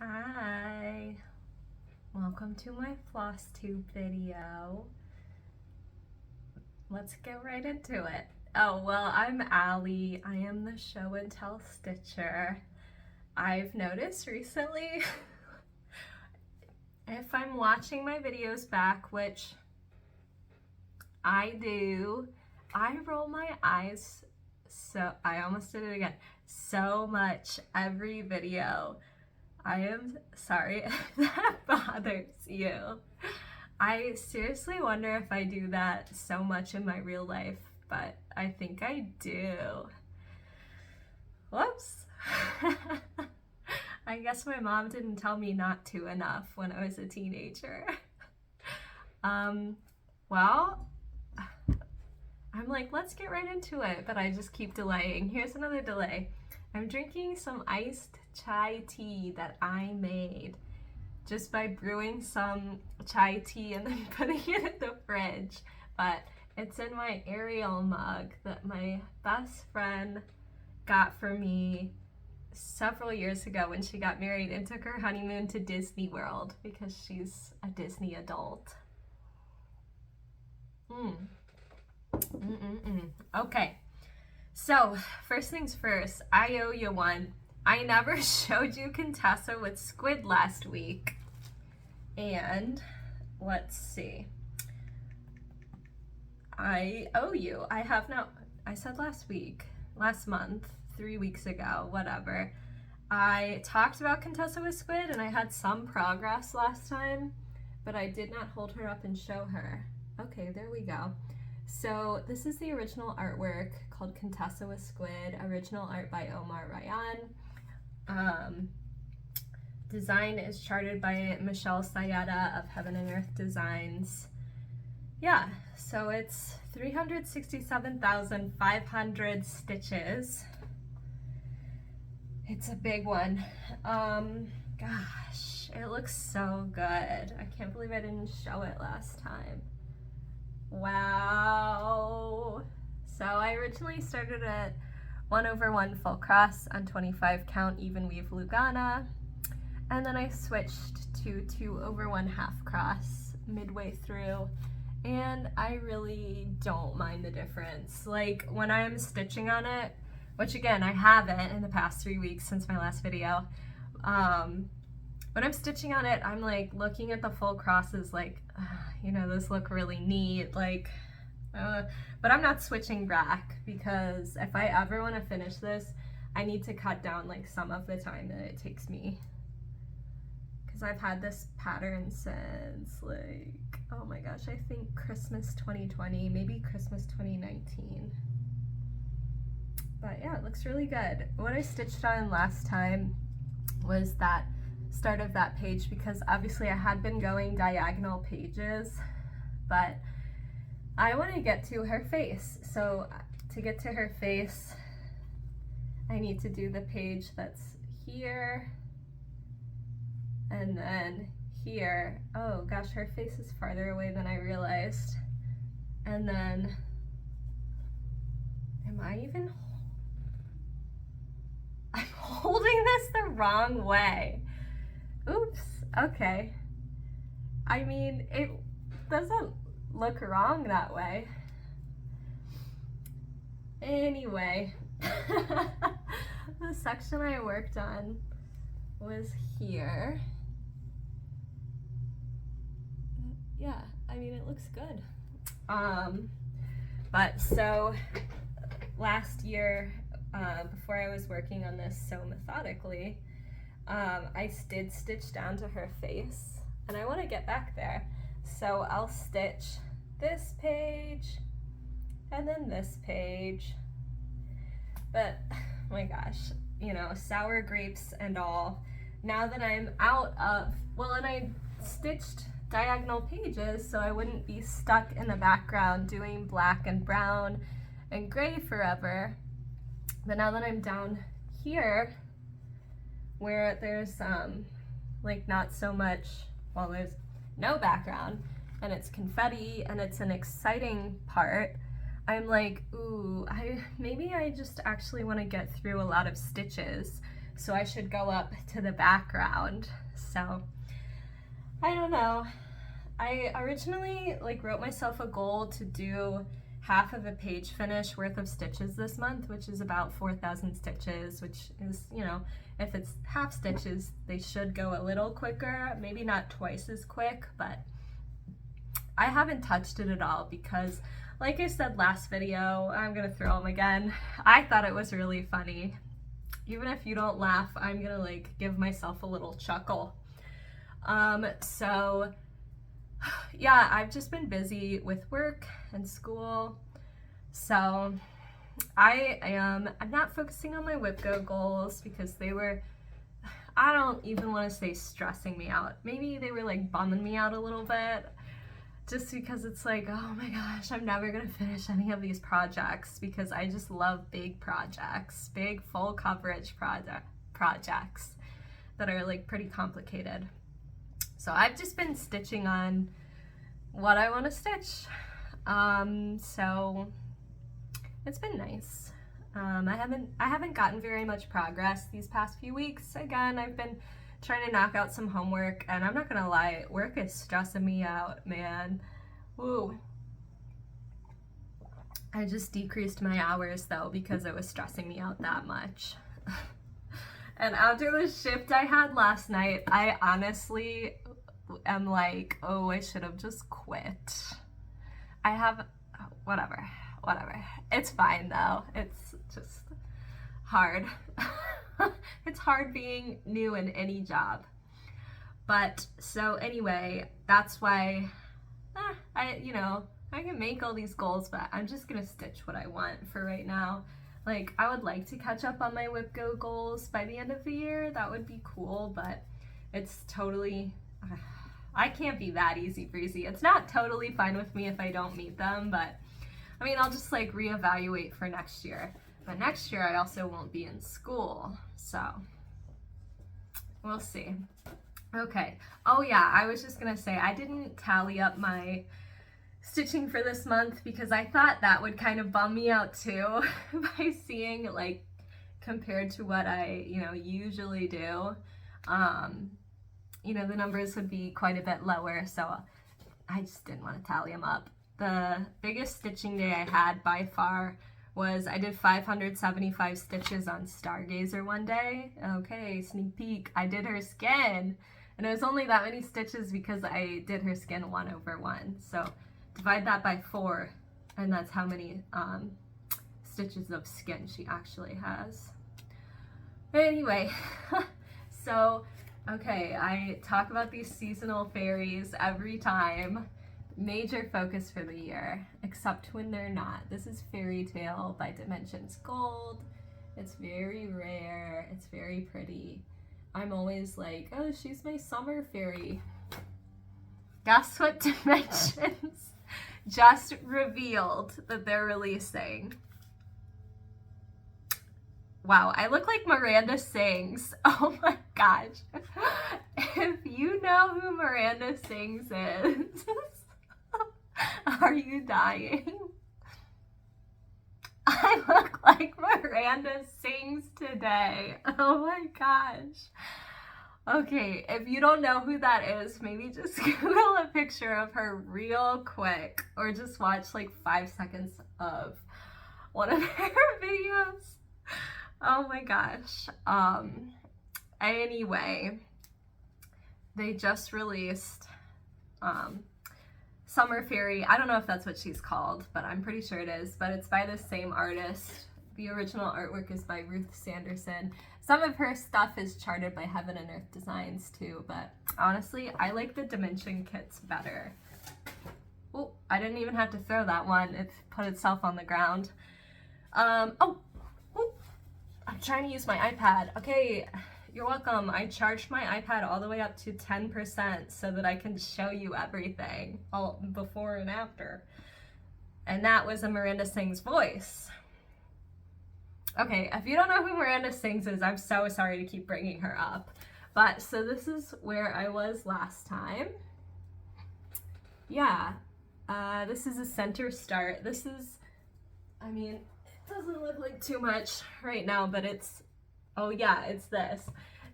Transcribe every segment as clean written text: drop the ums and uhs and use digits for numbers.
Hi, welcome to my Flosstube video. Let's get right into it. Oh, well, I'm Allie. I am the show and tell stitcher. I've noticed recently, if I'm watching my videos back, which I do, I roll my eyes I almost did it again, so much every video. I am sorry if that bothers you. I seriously wonder if I do that so much in my real life, but I think I do. Whoops. I guess my mom didn't tell me not to enough when I was a teenager. Well, I'm like, let's get right into it, but I just keep delaying. Here's another delay. I'm drinking some iced chai tea that I made just by brewing some chai tea and then putting it in the fridge. But it's in my Ariel mug that my best friend got for me several years ago when she got married and took her honeymoon to Disney World because she's a Disney adult. Okay, so first things first, I owe you one. I never showed you Contessa with Squid last week. And let's see. I owe you. I have no, I said last month, 3 weeks ago, whatever. I talked about Contessa with Squid and I had some progress last time, but I did not hold her up and show her. Okay, there we go. So this is the original artwork called Contessa with Squid, original art by Omar Rayyan. Design is charted by Michelle Sayeda of Heaven and Earth Designs. Yeah, so it's 367,500 stitches. It's a big one. Gosh, it looks so good. I can't believe I didn't show it last time. Wow. So I originally started at 1/1 full cross on 25 count even weave lugana, and then I switched to 2/1 half cross midway through, and I really don't mind the difference. Like when I'm stitching on it, which again I haven't in the past 3 weeks since my last video, when I'm stitching on it, I'm like looking at the full crosses like, you know, those look really neat, like, but I'm not switching back because if I ever want to finish this, I need to cut down like some of the time that it takes me. Because I've had this pattern since like, oh my gosh, I think Christmas 2020, maybe Christmas 2019. But yeah, it looks really good. What I stitched on last time was that start of that page because obviously I had been going diagonal pages, but I want to get to her face. So to get to her face, I need to do the page that's here and then here. Oh gosh, her face is farther away than I realized. And then, I'm holding this the wrong way. Oops, okay. I mean, it doesn't look wrong that way. Anyway, the section I worked on was here. Yeah, I mean, it looks good. But so last year, before I was working on this so methodically, I did stitch down to her face, and I want to get back there. So I'll stitch this page, and then this page. But, oh my gosh, you know, sour grapes and all. Now that I'm out of, well, and I stitched diagonal pages so I wouldn't be stuck in the background doing black and brown and gray forever. But now that I'm down here, where there's like not so much, well, there's no background and it's confetti and it's an exciting part, I'm like, ooh, maybe I just actually want to get through a lot of stitches. so I should go up to the background. So I don't know. I originally wrote myself a goal to do half of a page finish worth of stitches this month, which is about 4,000 stitches, which is, you know, if it's half stitches, they should go a little quicker, maybe not twice as quick, but I haven't touched it at all because, like I said last video, I'm gonna throw them again. I thought it was really funny. Even if you don't laugh, I'm gonna give myself a little chuckle. So yeah, I've just been busy with work and school, so I'm not focusing on my WIPGO goals because they were, I don't even want to say stressing me out. Maybe they were bumming me out a little bit, just because it's oh my gosh, I'm never gonna finish any of these projects because I just love big projects, big full coverage projects that are pretty complicated. So I've just been stitching on what I want to stitch. So it's been nice. I haven't gotten very much progress these past few weeks. Again, I've been trying to knock out some homework, and I'm not gonna lie, work is stressing me out, man. Woo. I just decreased my hours though because it was stressing me out that much. And after the shift I had last night, I honestly am oh, I should have just quit. Whatever. It's fine though. It's just hard. It's hard being new in any job. But so anyway, that's why I can make all these goals, but I'm just gonna stitch what I want for right now. I would like to catch up on my WIPGO goals by the end of the year. That would be cool, but it's totally, I can't be that easy breezy. It's not totally fine with me if I don't meet them, but I mean, I'll just reevaluate for next year. But next year I also won't be in school, so we'll see. Okay, oh yeah, I was just gonna say, I didn't tally up my stitching for this month because I thought that would kind of bum me out too by seeing compared to what I usually do, the numbers would be quite a bit lower, so I just didn't want to tally them up. The biggest stitching day I had by far was I did 575 stitches on Stargazer one day. Okay, sneak peek, I did her skin, and it was only that many stitches because I did her skin 1/1, so divide that by 4, and that's how many stitches of skin she actually has. But anyway, so, okay, I talk about these seasonal fairies every time. Major focus for the year, except when they're not. This is Fairytale by Dimensions Gold. It's very rare, it's very pretty. I'm always oh, she's my summer fairy. Guess what Dimensions just revealed that they're releasing? Wow, I look like Miranda Sings. Oh my gosh. If you know who Miranda Sings is, are you dying? I look like Miranda Sings today. Oh my gosh. Okay, if you don't know who that is, maybe just Google a picture of her real quick, or just watch 5 seconds of one of her videos. Oh my gosh. Anyway, they just released Summer Fairy. I don't know if that's what she's called, but I'm pretty sure it is, but it's by the same artist. The original artwork is by Ruth Sanderson. Some of her stuff is charted by Heaven and Earth Designs too, but honestly, I like the Dimension kits better. Oh, I didn't even have to throw that one. It put itself on the ground. Oh, I'm trying to use my iPad. Okay, you're welcome. I charged my iPad all the way up to 10% so that I can show you everything, all before and after. And that was a Miranda Sings voice. Okay, if you don't know who Miranda Sings is, I'm so sorry to keep bringing her up. But, so this is where I was last time. Yeah, this is a center start. This is, I mean, it doesn't look like too much right now, but it's Oh yeah, it's this.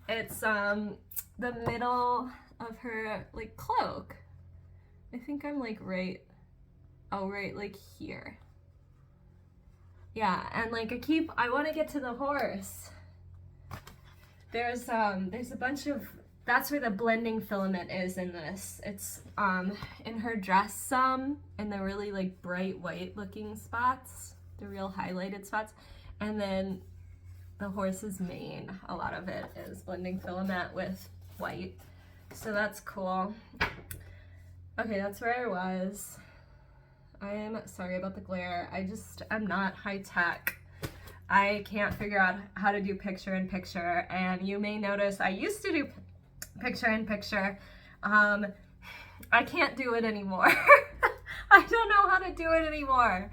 It's the middle of her like cloak. I think I'm like right like here. Yeah, and like I want to get to the horse. There's a bunch of, that's where the blending filament is in this. It's in her dress some, in the really like bright white looking spots, the real highlighted spots, and then the horse's mane, a lot of it is blending filament with white. So that's cool. Okay, that's where I was. I am sorry about the glare. I'm not high tech. I can't figure out how to do picture in picture, and you may notice I used to do picture in picture. I can't do it anymore. I don't know how to do it anymore.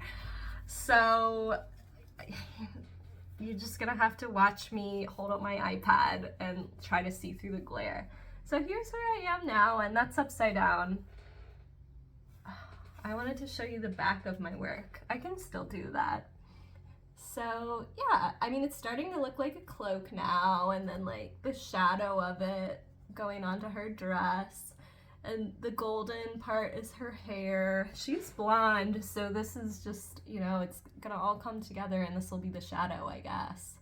So you're just gonna have to watch me hold up my iPad and try to see through the glare. So here's where I am now, and that's upside down. I wanted to show you the back of my work. I can still do that. So yeah, I mean, it's starting to look like a cloak now, and then like the shadow of it going onto her dress, and the golden part is her hair. She's blonde, so this is just, you know, it's gonna all come together, and this will be the shadow, I guess.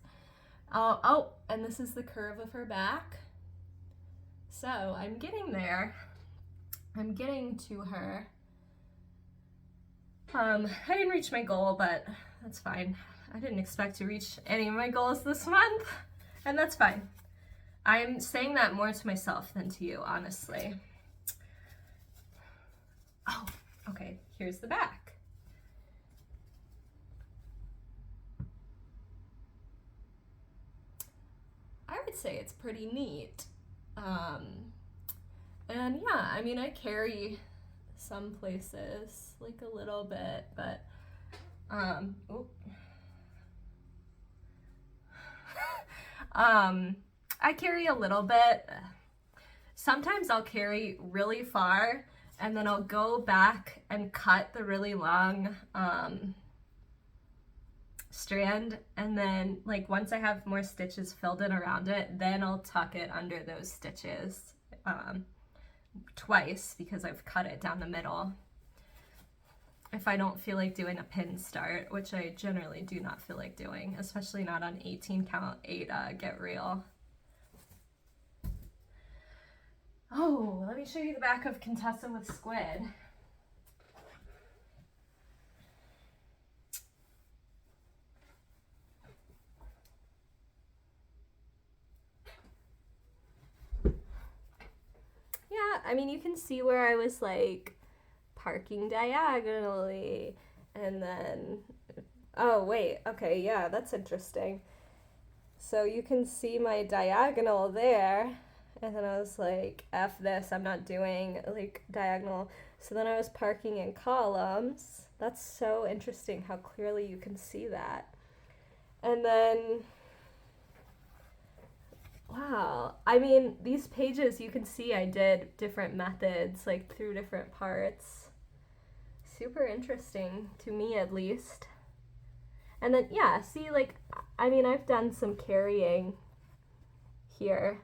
Oh, and this is the curve of her back. So I'm getting there. I'm getting to her. I didn't reach my goal, but that's fine. I didn't expect to reach any of my goals this month, and that's fine. I'm saying that more to myself than to you, honestly. Oh, okay, here's the back. I would say it's pretty neat. And yeah, I mean, I carry some places, like a little bit, but, I carry a little bit. Sometimes I'll carry really far, and then I'll go back and cut the really long strand, and then like once I have more stitches filled in around it, then I'll tuck it under those stitches twice, because I've cut it down the middle. If I don't feel like doing a pin start, which I generally do not feel like doing, especially not on 18 count Aida, get real. Oh, let me show you the back of Contessa with Squid. Yeah, I mean, you can see where I was like parking diagonally, and then, oh wait, okay, yeah, that's interesting. So you can see my diagonal there, and then I was like, F this, I'm not doing like diagonal. So then I was parking in columns. That's so interesting how clearly you can see that. And then, wow, I mean, these pages, you can see I did different methods, like through different parts. Super interesting, to me at least. And then, yeah, see, like, I mean, I've done some carrying here,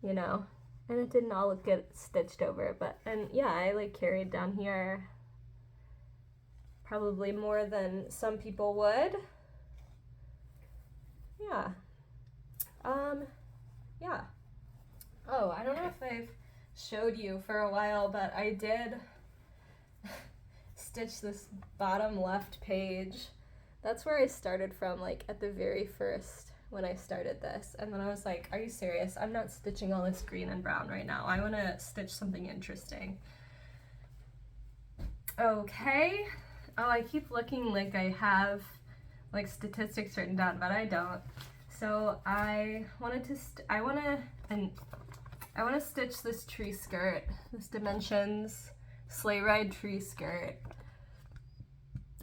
you know, and it didn't all get stitched over, but, and yeah, I like carried down here probably more than some people would. Yeah. Yeah. Oh, I don't know if I've showed you for a while, but I did stitch this bottom left page. That's where I started from, like at the very first when I started this. And then I was like, are you serious? I'm not stitching all this green and brown right now. I want to stitch something interesting. Okay. Oh, I keep looking like I have like statistics written down, but I don't. So I wanted to, I want to stitch this tree skirt, this Dimensions sleigh ride tree skirt.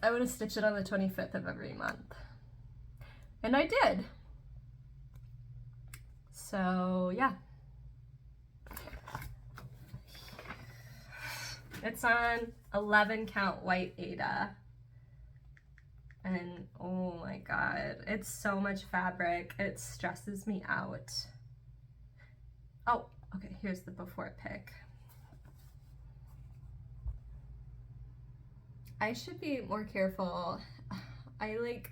I want to stitch it on the 25th of every month. And I did. So yeah. It's on 11 count white Aida. And oh my God, it's so much fabric. It stresses me out. Oh, okay, here's the before pic. I should be more careful. I like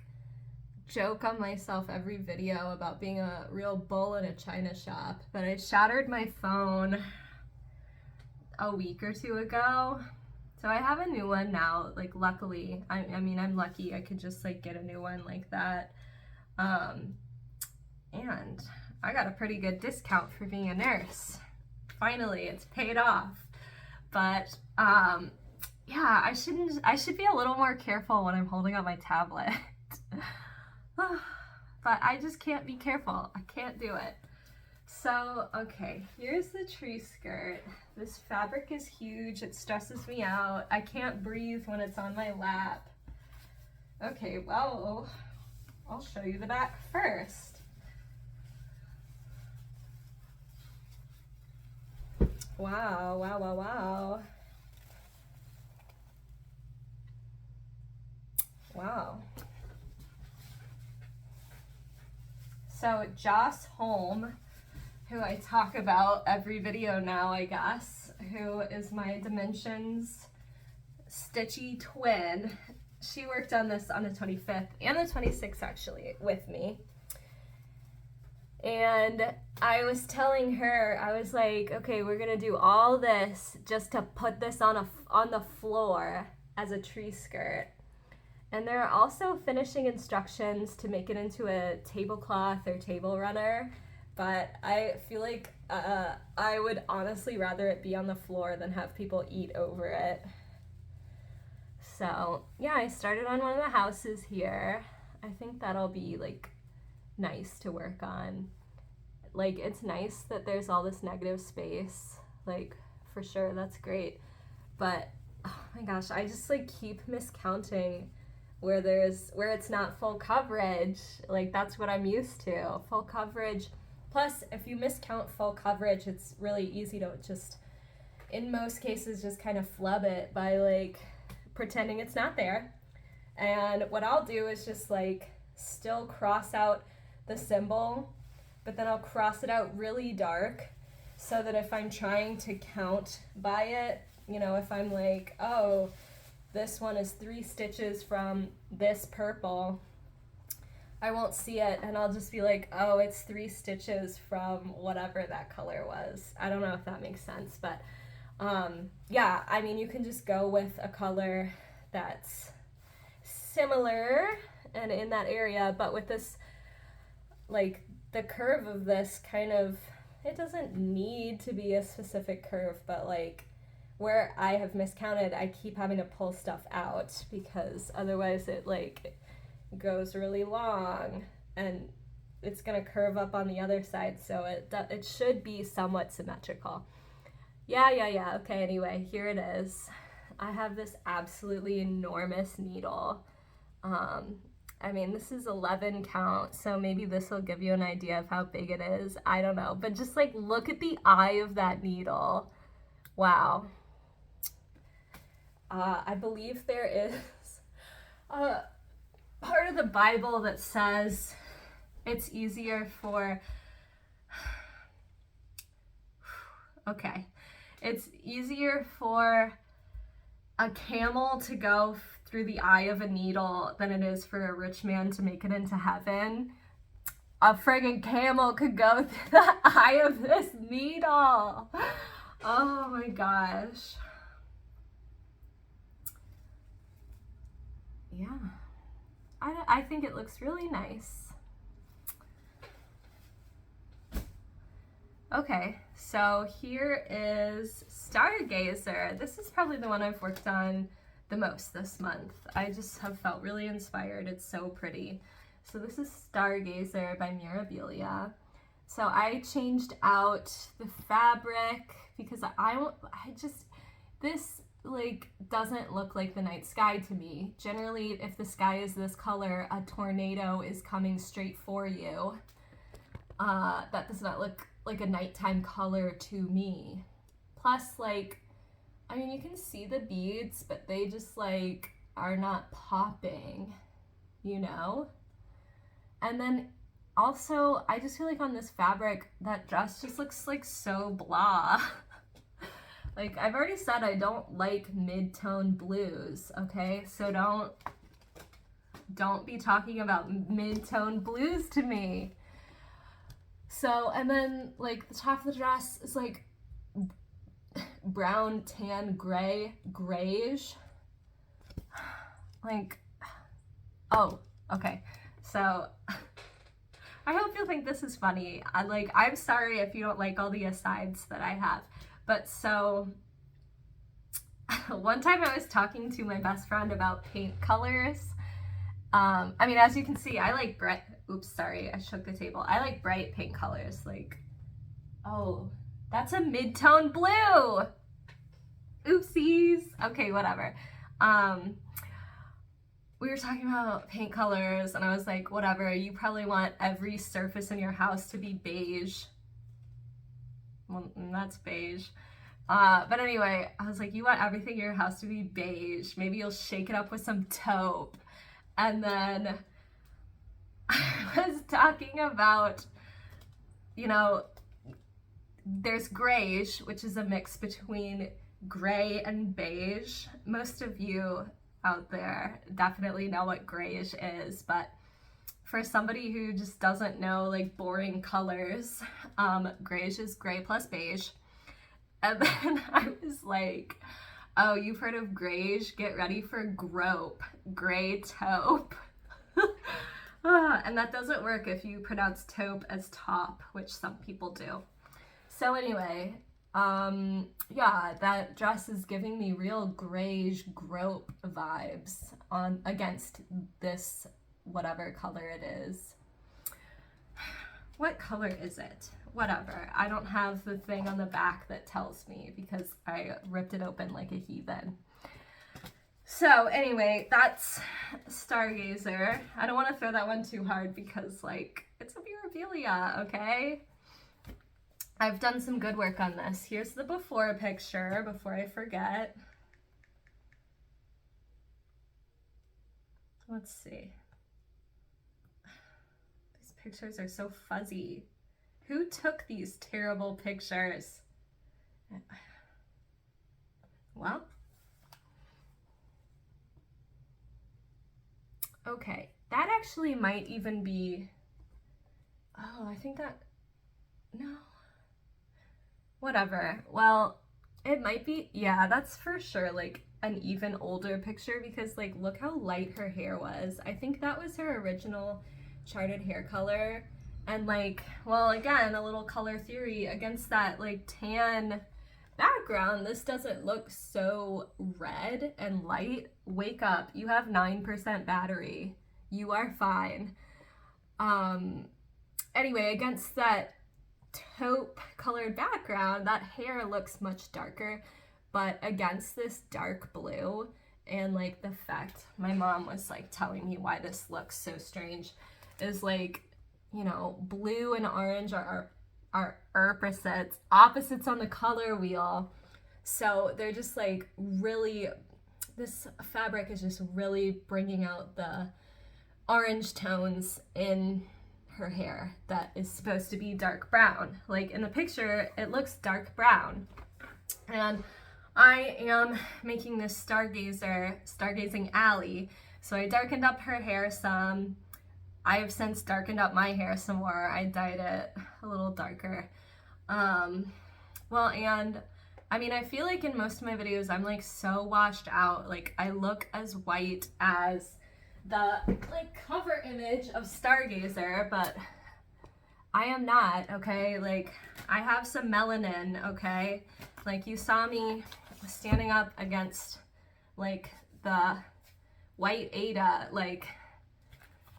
joke on myself every video about being a real bull in a china shop, but I shattered my phone a week or two ago. So I have a new one now, like luckily. I mean, I'm lucky I could just like get a new one like that. And I got a pretty good discount for being a nurse. Finally, it's paid off. But yeah, I should be a little more careful when I'm holding up my tablet. But I just can't be careful. I can't do it. So, okay, here's the tree skirt. This fabric is huge. It stresses me out. I can't breathe when it's on my lap. Okay, well, I'll show you the back first. Wow, wow, wow, wow. Wow. So Joss Holm, who I talk about every video now, I guess, who is my Dimensions Stitchy twin, she worked on this on the 25th and the 26th actually with me. And I was telling her, I was like, okay, we're gonna do all this just to put this on the floor as a tree skirt. And there are also finishing instructions to make it into a tablecloth or table runner, but I feel like I would honestly rather it be on the floor than have people eat over it. So yeah, I started on one of the houses here. I think that'll be like nice to work on. Like, it's nice that there's all this negative space, like for sure, that's great. But oh my gosh, I just like keep miscounting where it's not full coverage. Like, that's what I'm used to, full coverage. Plus, if you miscount full coverage, it's really easy to just, in most cases, just kind of flub it by like pretending it's not there. And what I'll do is just like still cross out the symbol, but then I'll cross it out really dark so that if I'm trying to count by it, you know, if I'm like, oh, this one is 3 stitches from this purple, I won't see it, and I'll just be like, oh, it's 3 stitches from whatever that color was. I don't know if that makes sense, but yeah, I mean, you can just go with a color that's similar and in that area, but with this, like, the curve of this kind of, it doesn't need to be a specific curve, but like, where I have miscounted, I keep having to pull stuff out because otherwise it like goes really long and it's gonna curve up on the other side, so it should be somewhat symmetrical. Yeah, okay, anyway, here it is. I have this absolutely enormous needle. I mean, this is 11 count, so maybe this will give you an idea of how big it is. I don't know, but just like look at the eye of that needle. Wow. I believe there is a part of the Bible that says it's easier for, okay, it's easier for a camel to go through the eye of a needle than it is for a rich man to make it into heaven. A friggin' camel could go through the eye of this needle. Oh my gosh. Yeah, I think it looks really nice. Okay, so here is Stargazer. This is probably the one I've worked on the most this month. I just have felt really inspired. It's so pretty. So this is Stargazer by Mirabilia. So I changed out the fabric because this like doesn't look like the night sky to me. Generally, if the sky is this color, a tornado is coming straight for you. That does not look like a nighttime color to me. Plus, like, I mean, you can see the beads, but they just like are not popping. you know? And then also, I just feel like on this fabric, that dress just looks like so blah. Like, I've already said I don't like mid-tone blues, okay? So don't be talking about mid-tone blues to me. So, and then, like, the top of the dress is, like, brown, tan, gray, grayish. Like, oh, okay. So, I hope you'll think this is funny. I'm sorry if you don't like all the asides that I have. But so, one time I was talking to my best friend about paint colors. I mean, as you can see, I like bright, oops, sorry, I shook the table. I like bright paint colors, like, oh, that's a mid-tone blue. Oopsies. Okay, whatever. We were talking about paint colors, and I was like, whatever, you probably want every surface in your house to be beige. Well, that's beige. But anyway, I was like, you want everything in your house to be beige. Maybe you'll shake it up with some taupe. And then I was talking about, you know, there's grayish, which is a mix between gray and beige. Most of you out there definitely know what grayish is, but for somebody who just doesn't know, like, boring colors, grayish is gray plus beige. And then I was like, oh, you've heard of grayish? Get ready for grope, gray taupe. And that doesn't work if you pronounce taupe as top, which some people do. So anyway, yeah, that dress is giving me real grayish grope vibes against this whatever color it is. What color is it? Whatever. I don't have the thing on the back that tells me because I ripped it open like a heathen. So anyway, that's Stargazer. I don't want to throw that one too hard because, like, it's a Mirabilia, okay? I've done some good work on this. Here's the before picture before I forget. Let's see. These pictures are so fuzzy. Who took these terrible pictures? Well, okay, that actually might even be, oh, I think that, no, whatever. Well, it might be, yeah, that's for sure, like, an even older picture because, like, look how light her hair was. I think that was her original charted hair color. And, like, well, again, a little color theory against that, like, tan background. This doesn't look so red and light. Wake up. You have 9% battery. You are fine. Anyway, against that taupe colored background, that hair looks much darker. But against this dark blue and, like, the fact my mom was, like, telling me why this looks so strange is, like, you know, blue and orange are opposites on the color wheel. So they're just, like, really, this fabric is just really bringing out the orange tones in her hair that is supposed to be dark brown. Like, in the picture, it looks dark brown. And I am making this stargazing alley. So I darkened up her hair some. I have since darkened up my hair some more. I dyed it a little darker. Well, and I mean, I feel like in most of my videos, I'm, like, so washed out. Like, I look as white as the, like, cover image of Stargazer, but I am not, okay? Like, I have some melanin, okay? Like, you saw me standing up against, like, the white Aida, like,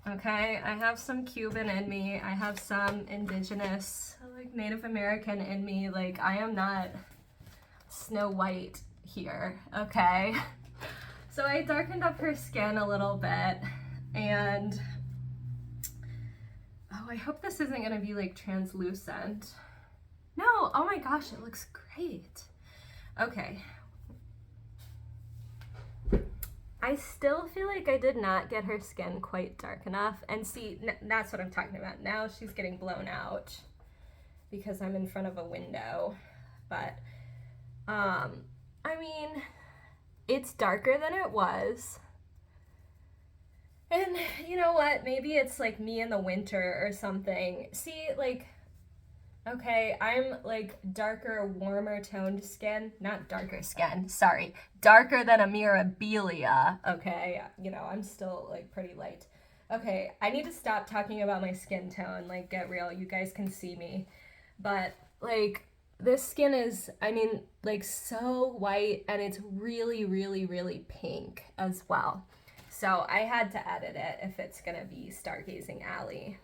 okay, I have some Cuban in me. I have some indigenous, like, Native American in me. Like, I am not Snow White here, okay? So I darkened up her skin a little bit, and oh, I hope this isn't gonna be, like, translucent. No, oh my gosh, it looks great. Okay. I still feel like I did not get her skin quite dark enough. And see, that's what I'm talking about. Now she's getting blown out because I'm in front of a window. But, I mean, it's darker than it was. And you know what? Maybe it's like me in the winter or something. See, like, okay, I'm like darker, warmer toned skin. Not darker skin, sorry. Darker than a Mirabilia, okay? You know, I'm still like pretty light. Okay, I need to stop talking about my skin tone, like get real, you guys can see me. But like, this skin is, I mean, like so white, and it's really, really, really pink as well. So I had to edit it if it's gonna be Stargazing Alley.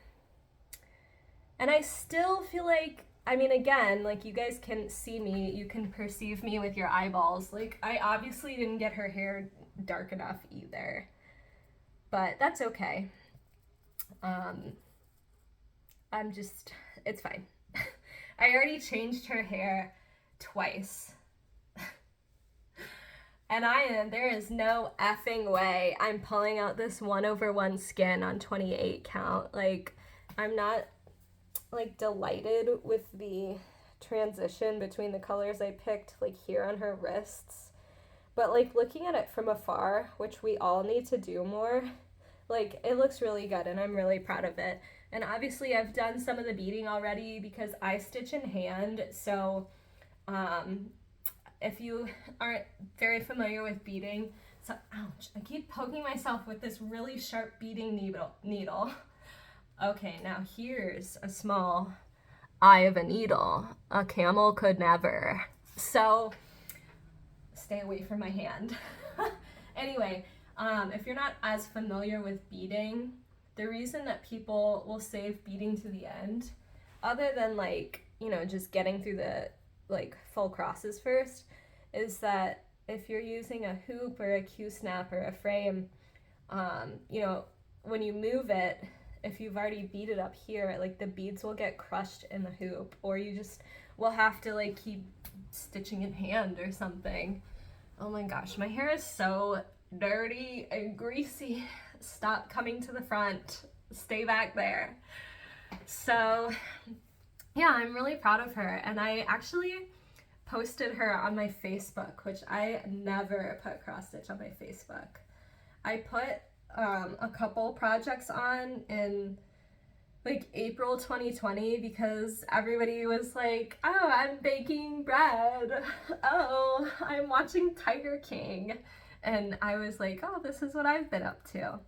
And I still feel like, I mean, again, like you guys can see me, you can perceive me with your eyeballs. Like, I obviously didn't get her hair dark enough either, but that's okay. I'm just, it's fine. I already changed her hair twice. And there is no effing way I'm pulling out this 1/1 skin on 28 count. Like, I'm not like delighted with the transition between the colors I picked like here on her wrists. But like looking at it from afar, which we all need to do more, like it looks really good and I'm really proud of it. And obviously I've done some of the beading already because I stitch in hand. So if you aren't very familiar with beading, so ouch, I keep poking myself with this really sharp beading needle. Okay, now here's a small eye of a needle. A camel could never. So stay away from my hand. Anyway, if you're not as familiar with beading, the reason that people will save beading to the end, other than like, you know, just getting through the like full crosses first, is that if you're using a hoop or a Q-snap or a frame, you know, when you move it, if you've already beaded up here, like the beads will get crushed in the hoop, or you just will have to like keep stitching in hand or something. Oh my gosh, my hair is so dirty and greasy. Stop coming to the front. Stay back there. So yeah, I'm really proud of her. And I actually posted her on my Facebook, which I never put cross stitch on my Facebook. I put a couple projects on in like April 2020 because everybody was like, oh, I'm baking bread. Oh, I'm watching Tiger King. And I was like, oh, this is what I've been up to.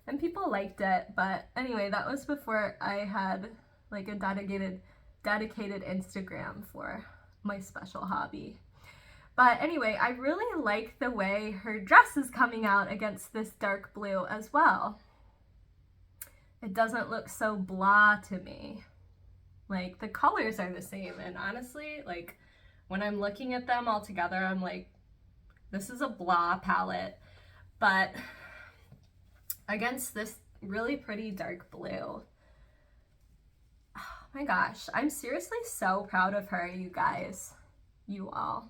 And people liked it. But anyway, that was before I had like a dedicated Instagram for my special hobby. But anyway, I really like the way her dress is coming out against this dark blue as well. It doesn't look so blah to me. Like, the colors are the same, and honestly, like, when I'm looking at them all together, I'm like, this is a blah palette. But against this really pretty dark blue, oh my gosh, I'm seriously so proud of her, you guys, you all.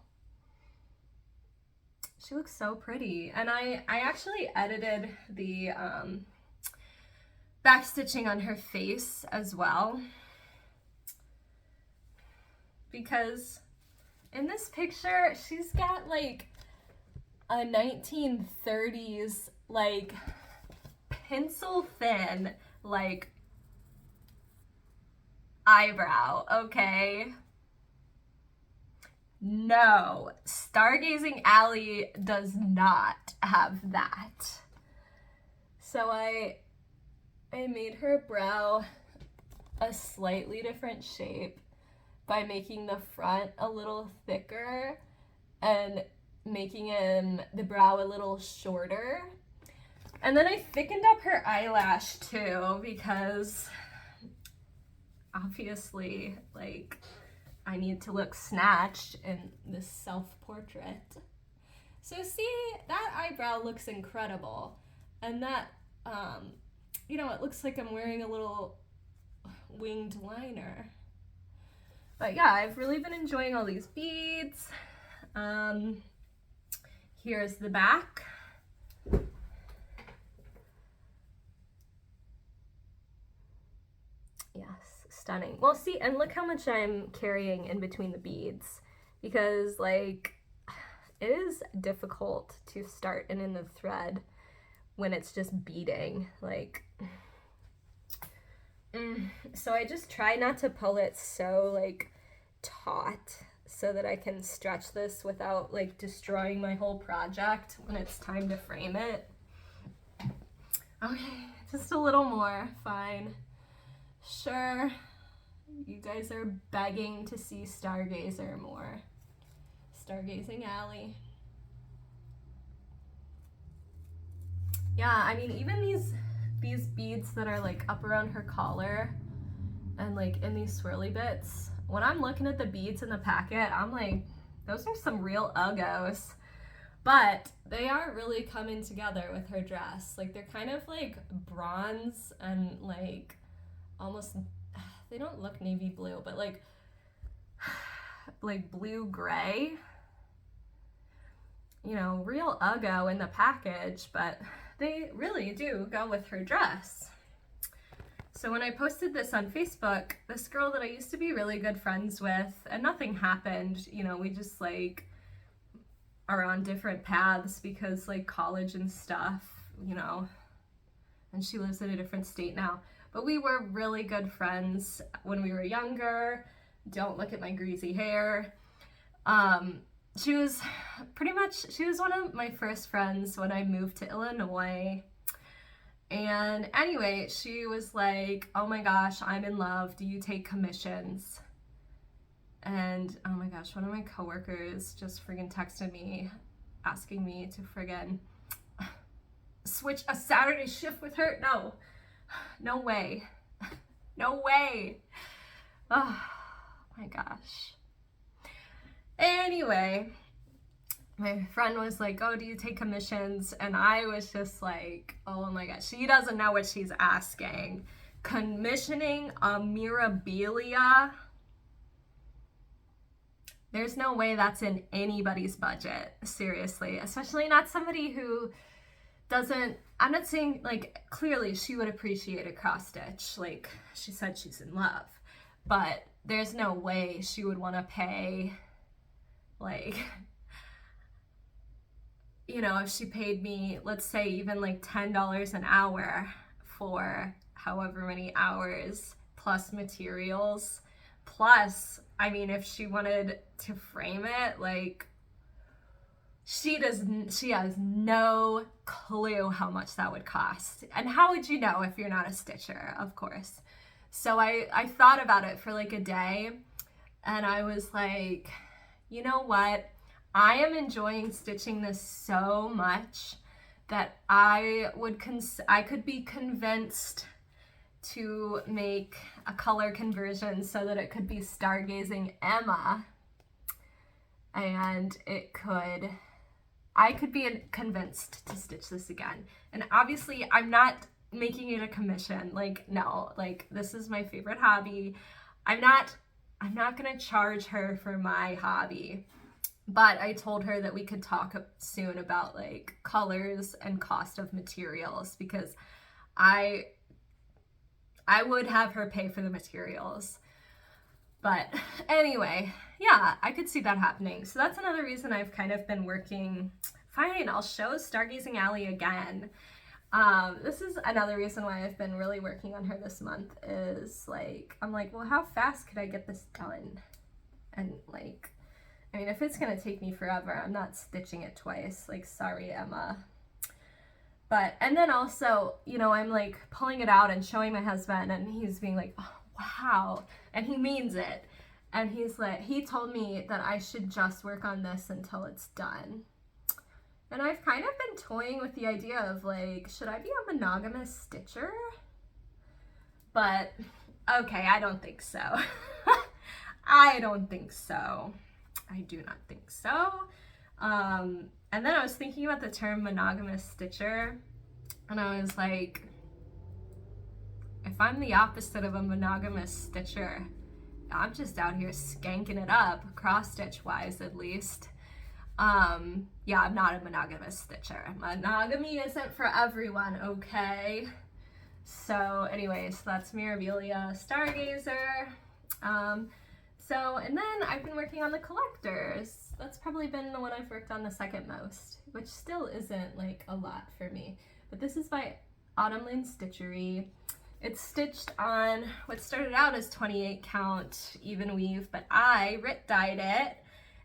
She looks so pretty. And I actually edited the back stitching on her face as well, because in this picture she's got like a 1930s like pencil thin like eyebrow, okay? No, Stargazing Alley does not have that. So I made her brow a slightly different shape by making the front a little thicker and making the brow a little shorter. And then I thickened up her eyelash too, because obviously, like, I need to look snatched in this self-portrait. So see, that eyebrow looks incredible. And that, you know, it looks like I'm wearing a little winged liner. But yeah, I've really been enjoying all these beads. Here's the back. stunning. Well, see, and look how much I'm carrying in between the beads, because like it is difficult to start and in the thread when it's just beading, like so I just try not to pull it so like taut so that I can stretch this without like destroying my whole project when it's time to frame it. Okay, just a little more, fine. Sure, you guys are begging to see Stargazer more. Stargazing Alley. Yeah, I mean, even these beads that are like up around her collar and like in these swirly bits, when I'm looking at the beads in the packet, I'm like, those are some real uggos. But they are really coming together with her dress. Like they're kind of like bronze and like almost, they don't look navy blue, but like blue gray. You know, real uggo in the package, but they really do go with her dress. So when I posted this on Facebook, this girl that I used to be really good friends with, and nothing happened, you know, we just like are on different paths because like college and stuff, you know, and she lives in a different state now. But we were really good friends when we were younger. Don't look at my greasy hair. She was one of my first friends when I moved to Illinois. And anyway, she was like, oh my gosh, I'm in love. Do you take commissions? And oh my gosh, one of my coworkers just friggin' texted me asking me to friggin' switch a Saturday shift with her. No way. No way. Oh my gosh. Anyway, my friend was like, oh, do you take commissions? And I was just like, oh my gosh, she doesn't know what she's asking. Commissioning a Mirabilia? There's no way that's in anybody's budget, seriously. Especially not somebody who doesn't, I'm not saying, like, clearly she would appreciate a cross stitch. Like, she said she's in love. But there's no way she would want to pay, like, you know, if she paid me, let's say even like $10 an hour for however many hours, plus materials, plus, I mean, if she wanted to frame it, like, she has no clue how much that would cost. And how would you know if you're not a stitcher, of course? So I thought about it for like a day, and I was like, you know what? I am enjoying stitching this so much that I could be convinced to make a color conversion so that it could be Stargazing Emma, and I could be convinced to stitch this again. And obviously I'm not making it a commission. Like, no, like, this is my favorite hobby. I'm not gonna charge her for my hobby. But I told her that we could talk soon about like colors and cost of materials, because I would have her pay for the materials. But anyway, yeah, I could see that happening. So that's another reason I've kind of been working. Fine, I'll show Stargazing Alley again. This is another reason why I've been really working on her this month, is like, I'm like, well, how fast could I get this done? And like, I mean, if it's gonna take me forever, I'm not stitching it twice. Like, sorry, Emma. But, and then also, you know, I'm like pulling it out and showing my husband, and he's being like, oh, wow. And he means it. And he's like, he told me that I should just work on this until it's done. And I've kind of been toying with the idea of like, should I be a monogamous stitcher? But, okay, I don't think so. I don't think so. I do not think so. And then I was thinking about the term monogamous stitcher, and I was like, if I'm the opposite of a monogamous stitcher, I'm just out here skanking it up, cross stitch wise at least. Yeah, I'm not a monogamous stitcher. Monogamy isn't for everyone, okay? So anyway, so that's Mirabilia Stargazer. And then I've been working on the collectors. That's probably been the one I've worked on the second most, which still isn't like a lot for me. But this is by Lane Stitchery. It's stitched on what started out as 28 count even weave, but I Rit dyed it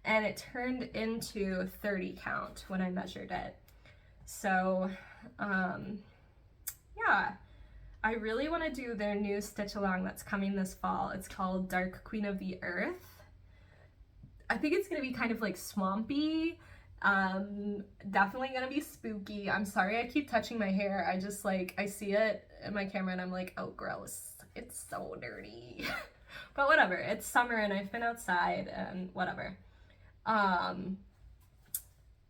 and it turned into 30 count when I measured it. So yeah, I really want to do their new stitch along that's coming this fall. It's called Dark Queen of the Earth. I think it's going to be kind of like swampy. Definitely going to be spooky. I'm sorry I keep touching my hair. I just like, I see it in my camera and I'm like, oh gross, it's so dirty. But whatever, it's summer and I've been outside and whatever.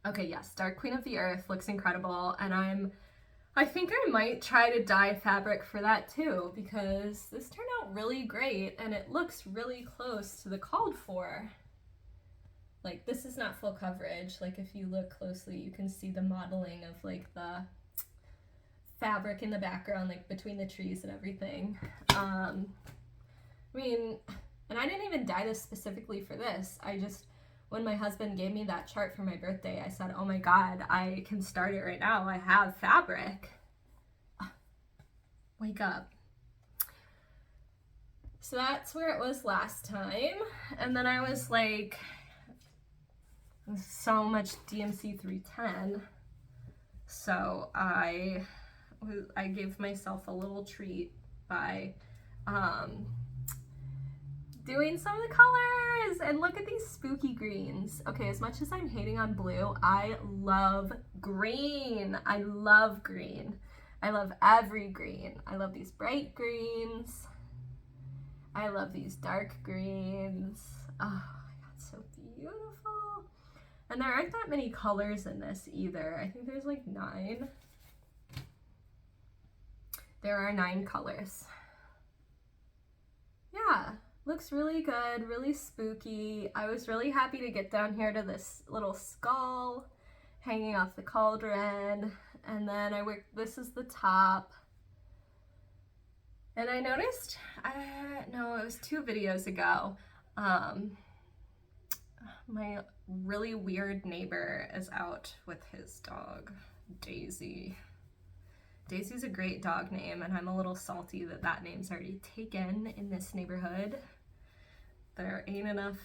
Okay, yes, Dark Queen of the Earth looks incredible, and I think I might try to dye fabric for that too, because this turned out really great and it looks really close to the called for. Like, this is not full coverage. Like, if you look closely, you can see the modeling of like the fabric in the background, like between the trees and everything. I mean, and I didn't even dye this specifically for this. I just, when my husband gave me that chart for my birthday, I said, oh my God, I can start it right now. I have fabric. Wake up. So that's where it was last time. And then I was like, so much DMC 310. So I gave myself a little treat by doing some of the colors, and look at these spooky greens. Okay, as much as I'm hating on blue, I love green. I love green. I love every green. I love these bright greens. I love these dark greens. Oh my God, so beautiful. And there aren't that many colors in this either. I think there's like 9. There are 9 colors. Yeah. Looks really good, really spooky. I was really happy to get down here to this little skull hanging off the cauldron. And then I worked, this is the top. And I noticed, no, it was 2 videos ago, my really weird neighbor is out with his dog, Daisy. Daisy's a great dog name, and I'm a little salty that that name's already taken in this neighborhood. There ain't enough,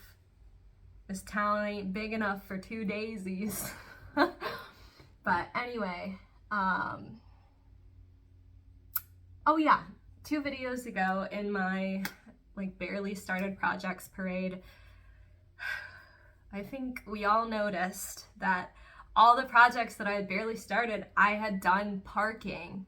this town ain't big enough for 2 daisies. But anyway, oh yeah, 2 videos ago in my like barely started projects parade, I think we all noticed that all the projects that I had barely started, I had done parking.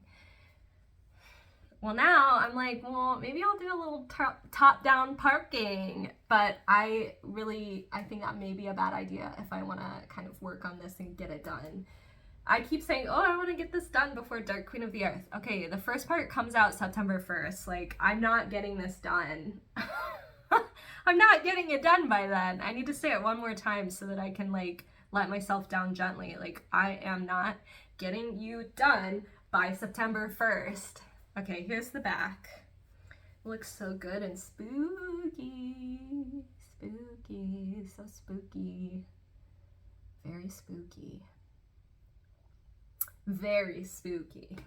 Well, now I'm like, well, maybe I'll do a little top-down parking, but I think that may be a bad idea if I want to kind of work on this and get it done. I keep saying, oh, I want to get this done before Dark Queen of the Earth. Okay, the first part comes out September 1st. Like, I'm not getting this done. I'm not getting it done by then. I need to say it one more time so that I can, like, let myself down gently. Like, I am not getting you done by September 1st. Okay, here's the back. Looks so good and spooky. Spooky, so spooky. Very spooky. Very spooky.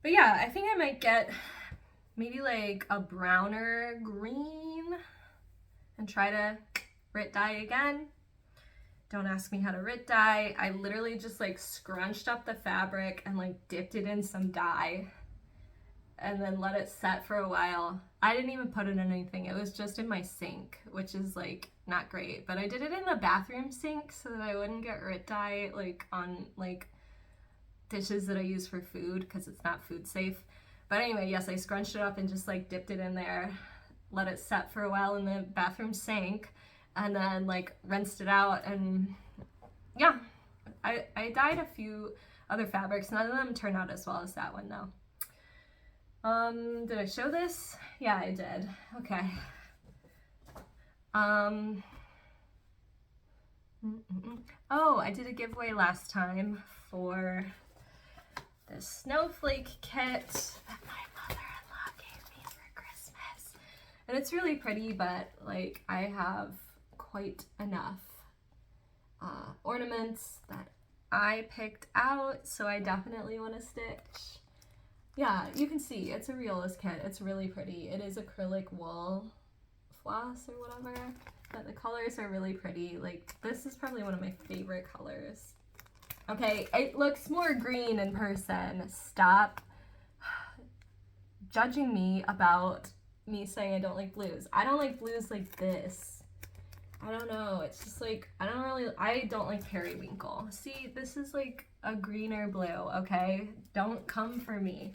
But yeah, I think I might get maybe like a browner green and try to Rit dye again. Don't ask me how to Rit dye. I literally just like scrunched up the fabric and like dipped it in some dye and then let it set for a while. I didn't even put it in anything. It was just in my sink, which is like not great, but I did it in the bathroom sink so that I wouldn't get Rit dye like on like dishes that I use for food because it's not food safe. But anyway, yes, I scrunched it up and just like dipped it in there, let it set for a while in the bathroom sink, and then like rinsed it out. And yeah, I dyed a few other fabrics. None of them turned out as well as that one though. Did I show this? Yeah, I did. Okay. Oh, I did a giveaway last time for this snowflake kit that my mother-in-law gave me for Christmas. And it's really pretty, but like I have quite enough ornaments that I picked out, so I definitely want to stitch. Yeah, you can see it's a realist kit. It's really pretty. It is acrylic wool floss or whatever, but the colors are really pretty. Like, this is probably one of my favorite colors. Okay, it looks more green in person. Stop judging me about me saying I don't like blues. I don't like blues like this. I don't know, it's just like, I don't like periwinkle. See, this is like a greener blue, okay? Don't come for me.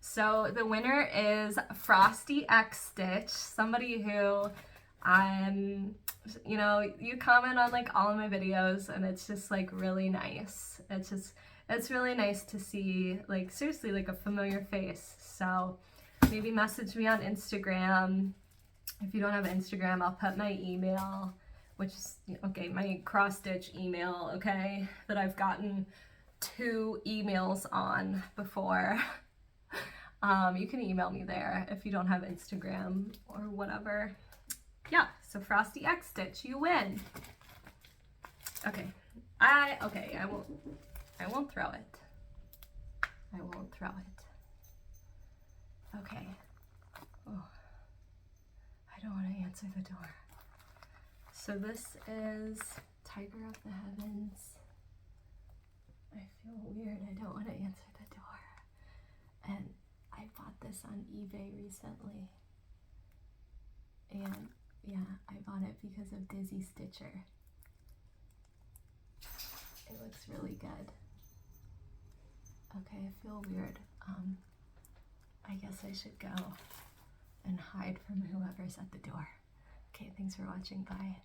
So the winner is Frosty X Stitch, somebody who, you know, you comment on like all of my videos and it's just like really nice. It's really nice to see, like, seriously, like a familiar face. So maybe message me on Instagram. If you don't have Instagram, I'll put my email, which is, okay, my cross-stitch email, okay, that I've gotten 2 emails on before. You can email me there if you don't have Instagram or whatever. Yeah, so Frosty X Stitch, you win. Okay, I won't throw it. I won't throw it. Okay. Oh. I don't want to answer the door. So this is Tiger of the Heavens. I feel weird. I don't want to answer the door. And I bought this on eBay recently. And yeah, I bought it because of Dizzy Stitcher. It looks really good. Okay, I feel weird. I guess I should go and hide from whoever's at the door. Okay, thanks for watching. Bye.